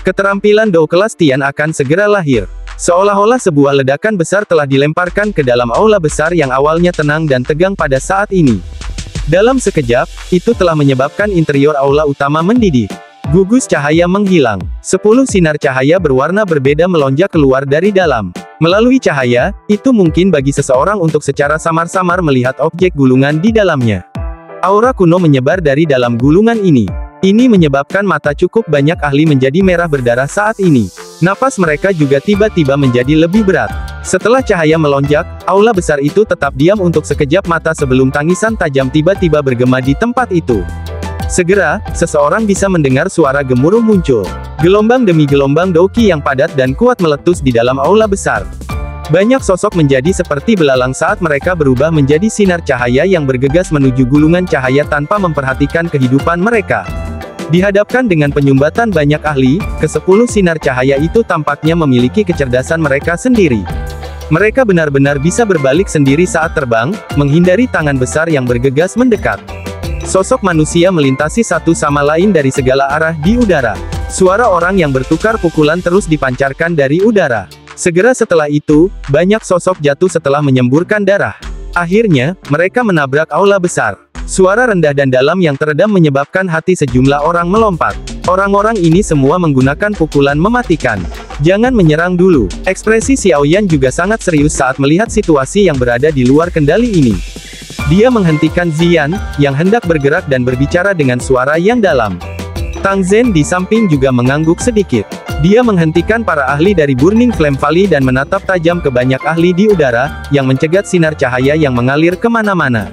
Keterampilan Dou kelas Tian akan segera lahir. Seolah-olah sebuah ledakan besar telah dilemparkan ke dalam aula besar yang awalnya tenang dan tegang pada saat ini. Dalam sekejap, itu telah menyebabkan interior aula utama mendidih. Gugus cahaya menghilang. 10 sinar cahaya berwarna berbeda melonjak keluar dari dalam. Melalui cahaya, itu mungkin bagi seseorang untuk secara samar-samar melihat objek gulungan di dalamnya. Aura kuno menyebar dari dalam gulungan ini. Ini menyebabkan mata cukup banyak ahli menjadi merah berdarah saat ini. Napas mereka juga tiba-tiba menjadi lebih berat. Setelah cahaya melonjak, aula besar itu tetap diam untuk sekejap mata sebelum tangisan tajam tiba-tiba bergema di tempat itu. Segera, seseorang bisa mendengar suara gemuruh muncul. Gelombang demi gelombang Douqi yang padat dan kuat meletus di dalam aula besar. Banyak sosok menjadi seperti belalang saat mereka berubah menjadi sinar cahaya yang bergegas menuju gulungan cahaya tanpa memperhatikan kehidupan mereka. Dihadapkan dengan penyumbatan banyak ahli, ke-10 sinar cahaya itu tampaknya memiliki kecerdasan mereka sendiri. Mereka benar-benar bisa berbalik sendiri saat terbang, menghindari tangan besar yang bergegas mendekat. Sosok manusia melintasi satu sama lain dari segala arah di udara. Suara orang yang bertukar pukulan terus dipancarkan dari udara. Segera setelah itu, banyak sosok jatuh setelah menyemburkan darah. Akhirnya, mereka menabrak aula besar. Suara rendah dan dalam yang teredam menyebabkan hati sejumlah orang melompat. Orang-orang ini semua menggunakan pukulan mematikan. Jangan menyerang dulu. Ekspresi Xiaoyan juga sangat serius saat melihat situasi yang berada di luar kendali ini. Dia menghentikan Ziyan, yang hendak bergerak dan berbicara dengan suara yang dalam. Tang Zhen di samping juga mengangguk sedikit. Dia menghentikan para ahli dari Burning Flame Valley dan menatap tajam ke banyak ahli di udara, yang mencegat sinar cahaya yang mengalir kemana-mana.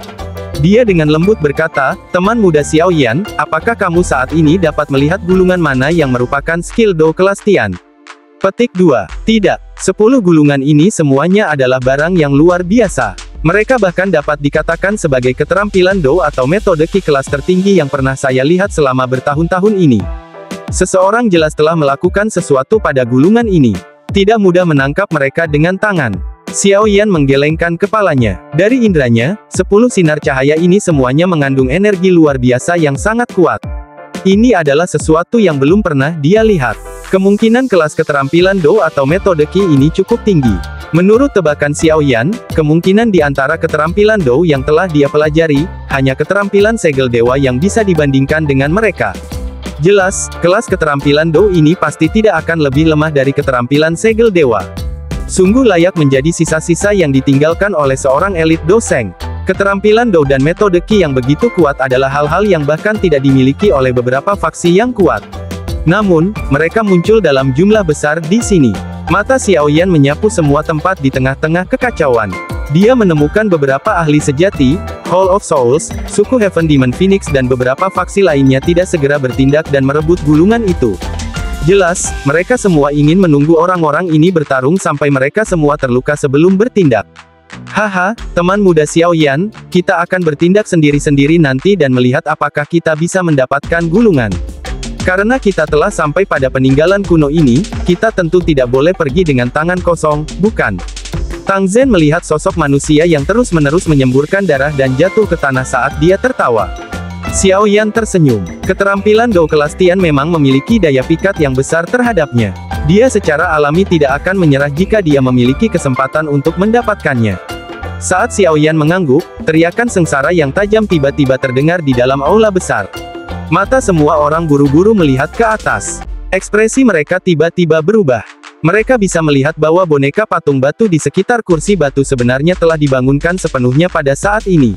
Dia dengan lembut berkata, "Teman muda Xiaoyan, apakah kamu saat ini dapat melihat gulungan mana yang merupakan skill Dou kelas Tian?" Petik 2. Tidak. 10 gulungan ini semuanya adalah barang yang luar biasa. Mereka bahkan dapat dikatakan sebagai keterampilan Dou atau metode Qi kelas tertinggi yang pernah saya lihat selama bertahun-tahun ini. Seseorang jelas telah melakukan sesuatu pada gulungan ini. Tidak mudah menangkap mereka dengan tangan. Xiaoyan menggelengkan kepalanya. Dari indranya, 10 sinar cahaya ini semuanya mengandung energi luar biasa yang sangat kuat. Ini adalah sesuatu yang belum pernah dia lihat. Kemungkinan kelas keterampilan Dou atau metode Qi ini cukup tinggi. Menurut tebakan Xiaoyan, kemungkinan di antara keterampilan Dou yang telah dia pelajari, hanya keterampilan segel dewa yang bisa dibandingkan dengan mereka. Jelas, kelas keterampilan Dou ini pasti tidak akan lebih lemah dari keterampilan segel dewa. Sungguh layak menjadi sisa-sisa yang ditinggalkan oleh seorang elit Doseng. Keterampilan Dou dan metode Qi yang begitu kuat adalah hal-hal yang bahkan tidak dimiliki oleh beberapa faksi yang kuat. Namun, mereka muncul dalam jumlah besar di sini. Mata Xiaoyan menyapu semua tempat di tengah-tengah kekacauan. Dia menemukan beberapa ahli sejati, Hall of Souls, suku Heaven Demon Phoenix dan beberapa faksi lainnya tidak segera bertindak dan merebut gulungan itu. Jelas, mereka semua ingin menunggu orang-orang ini bertarung sampai mereka semua terluka sebelum bertindak. Haha, teman muda Xiaoyan, kita akan bertindak sendiri-sendiri nanti dan melihat apakah kita bisa mendapatkan gulungan. Karena kita telah sampai pada peninggalan kuno ini, kita tentu tidak boleh pergi dengan tangan kosong, bukan? Tang Zhen melihat sosok manusia yang terus-menerus menyemburkan darah dan jatuh ke tanah saat dia tertawa. Xiaoyan tersenyum. Keterampilan Dou kelas Tian memang memiliki daya pikat yang besar terhadapnya. Dia secara alami tidak akan menyerah jika dia memiliki kesempatan untuk mendapatkannya. Saat Xiaoyan mengangguk, teriakan sengsara yang tajam tiba-tiba terdengar di dalam aula besar. Mata semua orang buru-buru melihat ke atas. Ekspresi mereka tiba-tiba berubah. Mereka bisa melihat bahwa boneka patung batu di sekitar kursi batu sebenarnya telah dibangunkan sepenuhnya pada saat ini.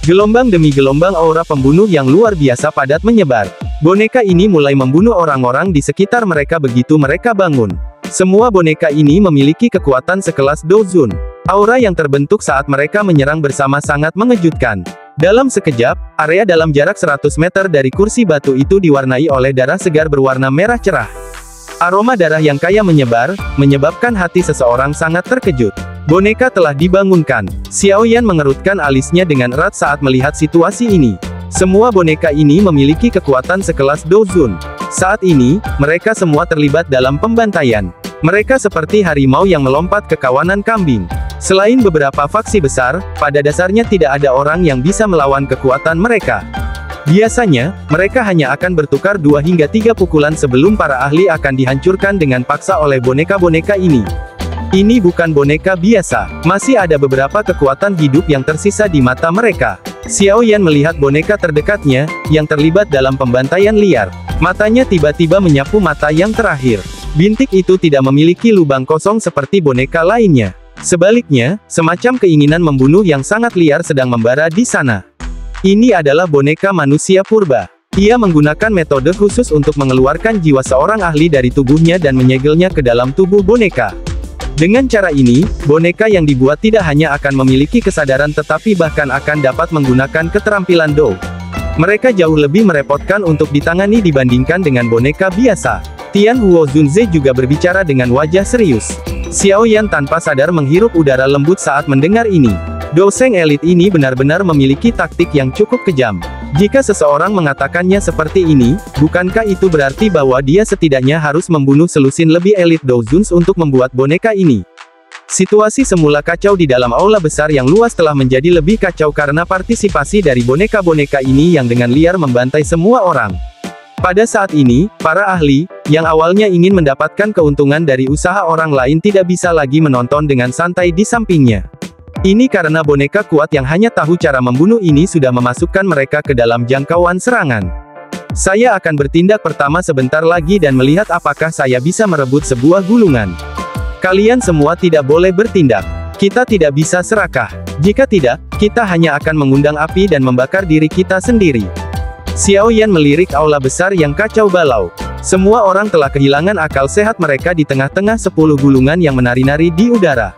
Gelombang demi gelombang aura pembunuh yang luar biasa padat menyebar. Boneka ini mulai membunuh orang-orang di sekitar mereka begitu mereka bangun. Semua boneka ini memiliki kekuatan sekelas Dou Zun. Aura yang terbentuk saat mereka menyerang bersama sangat mengejutkan. Dalam sekejap, area dalam jarak 100 meter dari kursi batu itu diwarnai oleh darah segar berwarna merah cerah. Aroma darah yang kaya menyebar, menyebabkan hati seseorang sangat terkejut. Boneka telah dibangunkan. Xiaoyan mengerutkan alisnya dengan erat saat melihat situasi ini. Semua boneka ini memiliki kekuatan sekelas Dou Zun. Saat ini, mereka semua terlibat dalam pembantaian. Mereka seperti harimau yang melompat ke kawanan kambing. Selain beberapa faksi besar, pada dasarnya tidak ada orang yang bisa melawan kekuatan mereka. Biasanya, mereka hanya akan bertukar 2 hingga 3 pukulan sebelum para ahli akan dihancurkan dengan paksa oleh boneka-boneka ini. Ini bukan boneka biasa, masih ada beberapa kekuatan hidup yang tersisa di mata mereka. Xiao Yan melihat boneka terdekatnya, yang terlibat dalam pembantaian liar. Matanya tiba-tiba menyapu mata yang terakhir. Bintik itu tidak memiliki lubang kosong seperti boneka lainnya. Sebaliknya, semacam keinginan membunuh yang sangat liar sedang membara di sana. Ini adalah boneka manusia purba. Ia menggunakan metode khusus untuk mengeluarkan jiwa seorang ahli dari tubuhnya dan menyegelnya ke dalam tubuh boneka. Dengan cara ini, boneka yang dibuat tidak hanya akan memiliki kesadaran tetapi bahkan akan dapat menggunakan keterampilan Dou. Mereka jauh lebih merepotkan untuk ditangani dibandingkan dengan boneka biasa. Tian Huo Zunze juga berbicara dengan wajah serius. Xiao Yan tanpa sadar menghirup udara lembut saat mendengar ini. Doseng elit ini benar-benar memiliki taktik yang cukup kejam. Jika seseorang mengatakannya seperti ini, bukankah itu berarti bahwa dia setidaknya harus membunuh selusin lebih elit Dozuns untuk membuat boneka ini? Situasi semula kacau di dalam aula besar yang luas telah menjadi lebih kacau karena partisipasi dari boneka-boneka ini yang dengan liar membantai semua orang. Pada saat ini, para ahli, yang awalnya ingin mendapatkan keuntungan dari usaha orang lain tidak bisa lagi menonton dengan santai di sampingnya. Ini karena boneka kuat yang hanya tahu cara membunuh ini sudah memasukkan mereka ke dalam jangkauan serangan. Saya akan bertindak pertama sebentar lagi dan melihat apakah saya bisa merebut sebuah gulungan. Kalian semua tidak boleh bertindak. Kita tidak bisa serakah. Jika tidak, kita hanya akan mengundang api dan membakar diri kita sendiri. Xiao Yan melirik aula besar yang kacau balau. Semua orang telah kehilangan akal sehat mereka di tengah-tengah 10 gulungan yang menari-nari di udara.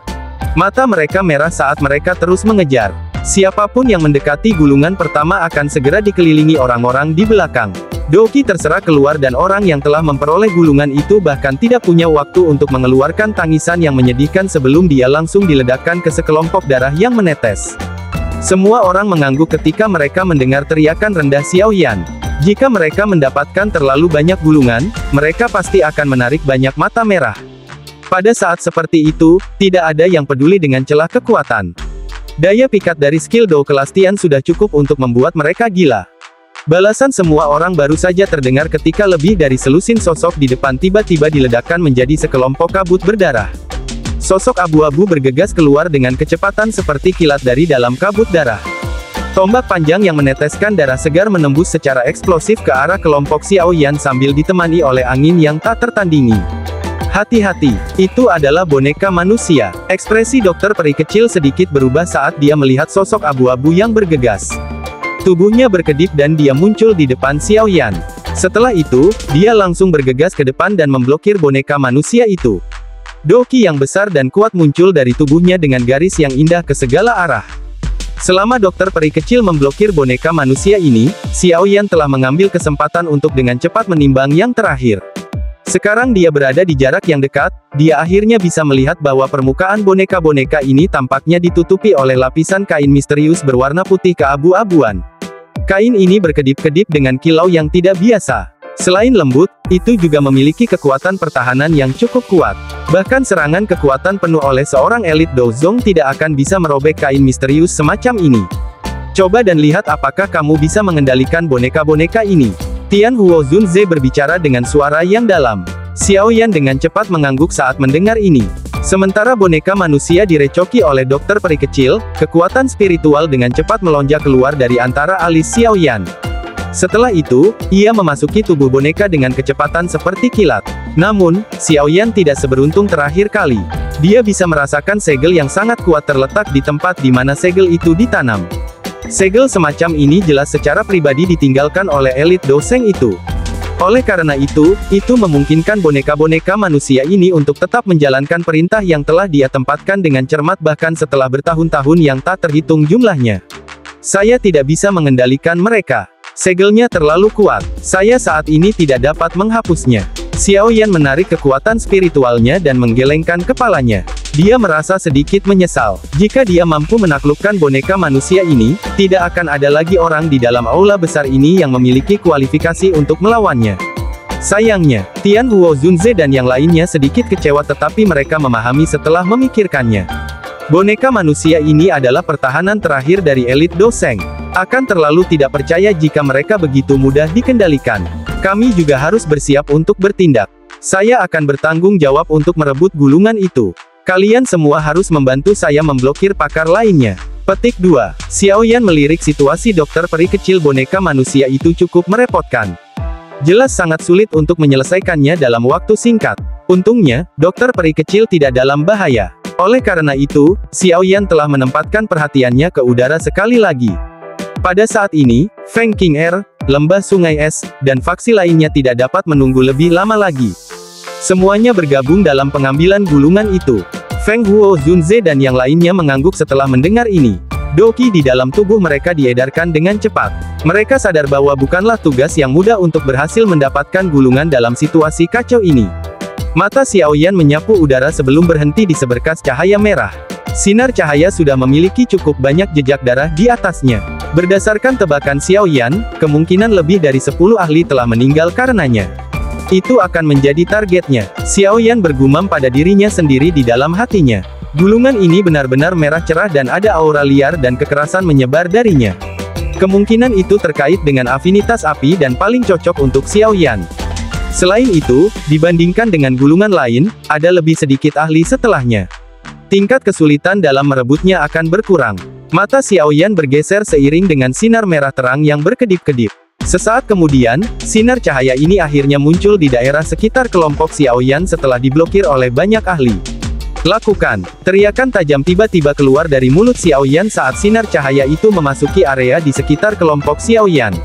Mata mereka merah saat mereka terus mengejar. Siapapun yang mendekati gulungan pertama akan segera dikelilingi orang-orang di belakang. Doki terserah keluar dan orang yang telah memperoleh gulungan itu bahkan tidak punya waktu untuk mengeluarkan tangisan yang menyedihkan sebelum dia langsung diledakkan ke sekelompok darah yang menetes. Semua orang mengangguk ketika mereka mendengar teriakan rendah Xiao Yan. Jika mereka mendapatkan terlalu banyak gulungan, mereka pasti akan menarik banyak mata merah. Pada saat seperti itu, tidak ada yang peduli dengan celah kekuatan. Daya pikat dari skill Dou kelas Tian sudah cukup untuk membuat mereka gila. Balasan semua orang baru saja terdengar ketika lebih dari selusin sosok di depan tiba-tiba diledakkan menjadi sekelompok kabut berdarah. Sosok abu-abu bergegas keluar dengan kecepatan seperti kilat dari dalam kabut darah. Tombak panjang yang meneteskan darah segar menembus secara eksplosif ke arah kelompok Xiao Yan sambil ditemani oleh angin yang tak tertandingi. Hati-hati, itu adalah boneka manusia. Ekspresi dokter peri kecil sedikit berubah saat dia melihat sosok abu-abu yang bergegas. Tubuhnya berkedip dan dia muncul di depan Xiao Yan. Setelah itu, dia langsung bergegas ke depan dan memblokir boneka manusia itu. Doki yang besar dan kuat muncul dari tubuhnya dengan garis yang indah ke segala arah. Selama dokter peri kecil memblokir boneka manusia ini, Xiao Yan telah mengambil kesempatan untuk dengan cepat menimbang yang terakhir. Sekarang dia berada di jarak yang dekat, dia akhirnya bisa melihat bahwa permukaan boneka-boneka ini tampaknya ditutupi oleh lapisan kain misterius berwarna putih keabu-abuan. Kain ini berkedip-kedip dengan kilau yang tidak biasa. Selain lembut, itu juga memiliki kekuatan pertahanan yang cukup kuat. Bahkan serangan kekuatan penuh oleh seorang elit Douzong tidak akan bisa merobek kain misterius semacam ini. Coba dan lihat apakah kamu bisa mengendalikan boneka-boneka ini. Tian Huo Zunze berbicara dengan suara yang dalam. Xiao Yan dengan cepat mengangguk saat mendengar ini. Sementara boneka manusia direcoki oleh dokter peri kecil, kekuatan spiritual dengan cepat melonjak keluar dari antara alis Xiao Yan. Setelah itu, ia memasuki tubuh boneka dengan kecepatan seperti kilat. Namun, Xiao Yan tidak seberuntung terakhir kali. Dia bisa merasakan segel yang sangat kuat terletak di tempat di mana segel itu ditanam. Segel semacam ini jelas secara pribadi ditinggalkan oleh elit Doseng itu. Oleh karena itu memungkinkan boneka-boneka manusia ini untuk tetap menjalankan perintah yang telah dia tempatkan dengan cermat bahkan setelah bertahun-tahun yang tak terhitung jumlahnya. Saya tidak bisa mengendalikan mereka. Segelnya terlalu kuat. Saya saat ini tidak dapat menghapusnya. Xiao Yan menarik kekuatan spiritualnya dan menggelengkan kepalanya. Dia merasa sedikit menyesal. Jika dia mampu menaklukkan boneka manusia ini, tidak akan ada lagi orang di dalam aula besar ini yang memiliki kualifikasi untuk melawannya. Sayangnya, Tian Huo Zunze dan yang lainnya sedikit kecewa tetapi mereka memahami setelah memikirkannya. Boneka manusia ini adalah pertahanan terakhir dari elit Doseng. Akan terlalu tidak percaya jika mereka begitu mudah dikendalikan. Kami juga harus bersiap untuk bertindak. Saya akan bertanggung jawab untuk merebut gulungan itu. Kalian semua harus membantu saya memblokir pakar lainnya. Petik 2. Xiaoyan melirik situasi dokter peri kecil boneka manusia itu cukup merepotkan. Jelas sangat sulit untuk menyelesaikannya dalam waktu singkat. Untungnya, dokter peri kecil tidak dalam bahaya. Oleh karena itu, Xiaoyan telah menempatkan perhatiannya ke udara sekali lagi. Pada saat ini, Feng King Air, lembah sungai es, dan faksi lainnya tidak dapat menunggu lebih lama lagi. Semuanya bergabung dalam pengambilan gulungan itu. Feng Huo Zunze dan yang lainnya mengangguk setelah mendengar ini. Doki di dalam tubuh mereka diedarkan dengan cepat. Mereka sadar bahwa bukanlah tugas yang mudah untuk berhasil mendapatkan gulungan dalam situasi kacau ini. Mata Xiaoyan menyapu udara sebelum berhenti di seberkas cahaya merah. Sinar cahaya sudah memiliki cukup banyak jejak darah di atasnya. Berdasarkan tebakan Xiaoyan, kemungkinan lebih dari 10 ahli telah meninggal karenanya. Itu akan menjadi targetnya. Xiaoyan bergumam pada dirinya sendiri di dalam hatinya. Gulungan ini benar-benar merah cerah dan ada aura liar dan kekerasan menyebar darinya. Kemungkinan itu terkait dengan afinitas api dan paling cocok untuk Xiaoyan. Selain itu, dibandingkan dengan gulungan lain, ada lebih sedikit ahli setelahnya. Tingkat kesulitan dalam merebutnya akan berkurang. Mata Xiaoyan bergeser seiring dengan sinar merah terang yang berkedip-kedip. Sesaat kemudian, sinar cahaya ini akhirnya muncul di daerah sekitar kelompok Xiaoyan setelah diblokir oleh banyak ahli. Lakukan! Teriakan tajam tiba-tiba keluar dari mulut Xiaoyan saat sinar cahaya itu memasuki area di sekitar kelompok Xiaoyan.